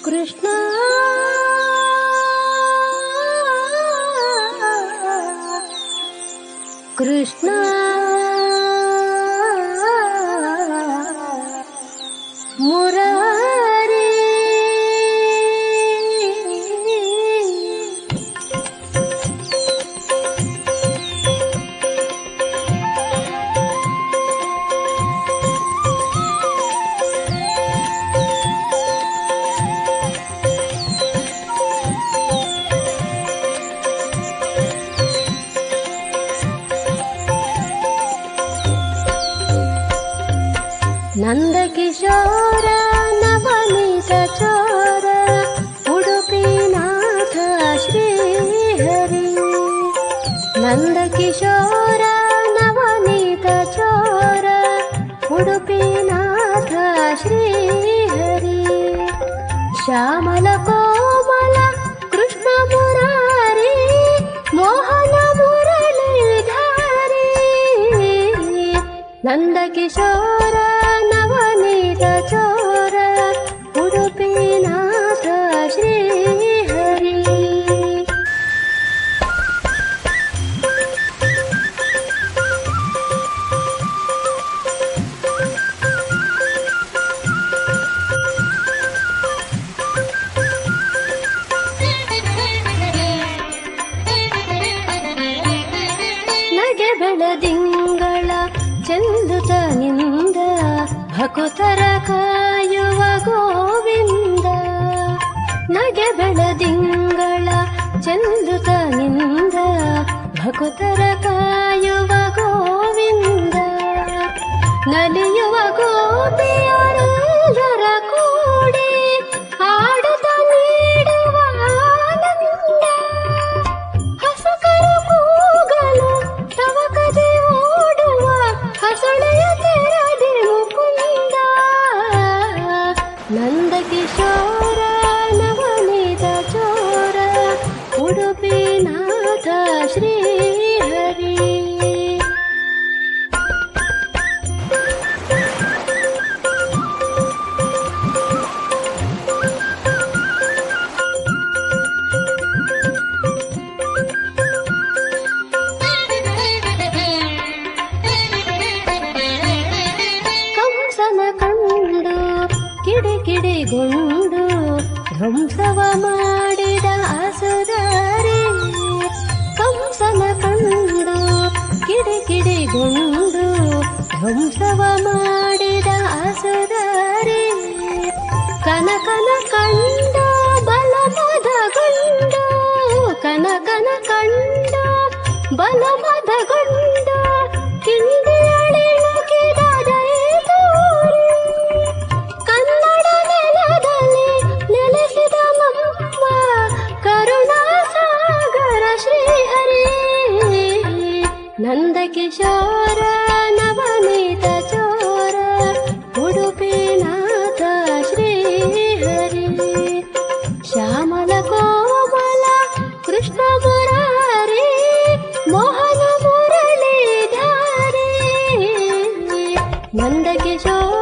ಕೃಷ್ಣ ಕೃಷ್ಣ ಮುರಾರಿ ನಂದಕಿಶೋರ ನವನೀತ ಚೋರ ಉಡುಪಿನಾಥ ಶ್ರೀಹರಿ. ನಂದಕಿಶೋರ ನವನೀತ ಚೋರ ಉಡುಪಿನಾಥ ಶ್ರೀಹರಿ. ಶ್ಯಾಮಲ ಕೋಮಲ ಕೃಷ್ಣ ಮುರಾರಿ ಮೋಹನ ಮುರಳೀಧಾರಿ. ನಂದಕಿಶೋರ ನವನೀತ ಚೋರ ಉಡುಪಿನಾಥ ಶ್ರೀಹರಿ. ನಗೆ ಬೆಳದಿಂಗಳ ಚೆಂದುತನಿಂದ ಭಕುತರ ಕಾಯುವ ಗೋವಿಂದ. ನಗೆ ಬೆಳದಿಂಗಳ ಚೆಂದುತನಿಂದ ಭಕುತರ ಕಾಯುವ ಗೋವಿಂದ. ನಲಿಯುವ ಗೋಪಿಯರೆಲ್ಲರ ಕೂಡಿ ಆಡುತ್ತ ನೀಡುವ ಆನಂದ. ಹಸಕರು ಕೂಗಲು ತವಕದೆ ಓಡುವ ಹಸುಳೆಯ ತೆರದಿ ಮುಕುಂದ. ನಂದಕಿಶೋರ ನವನೀತ ಚೋರ ಉಡುಪಿನಾಥ ಶ್ರೀಹರಿ. ಕಂಸನ ಕಂಡು ಕಿಡಿಕಿಡಿಗೊಂಡು ಧ್ವಂಸವ ಮಾಡಿದ ಅಸುರರಿ. ಕಂಸನ ಕಂಡು ಕಿಡಿಕಿಡಿಗೊಂಡು ಧ್ವಂಸವ ಮಾಡಿದ ಅಸುರರಿ. ಕನಕನ ಕಂಡು ಬಲಮದಗೊಂಡು ಕನಕನ ಕಂಡು ಬಲಮದಗೊಂಡು ಕಿಂಡಿಯಳಿಳುಕಿದ ದಯತೋರಿ. ಕನ್ನಡ ನೆಲದಲ್ಲಿ ನೆಲೆಸಿದ ನಮ್ಮ ಕರುಣಾಸಾಗರ ಶ್ರೀಹರಿ. ನಂದಕಿಶೋರ ನವನೀತ ಚೋರ ಉಡುಪಿನಾಥ ಶ್ರೀಹರಿ. ಶ್ಯಾಮಲ ಕೋಮಲ ಕೃಷ್ಣ ಮುರಾರಿ ಮೋಹನ ಮುರಳೀಧಾರಿ. ನಂದಕಿಶೋರ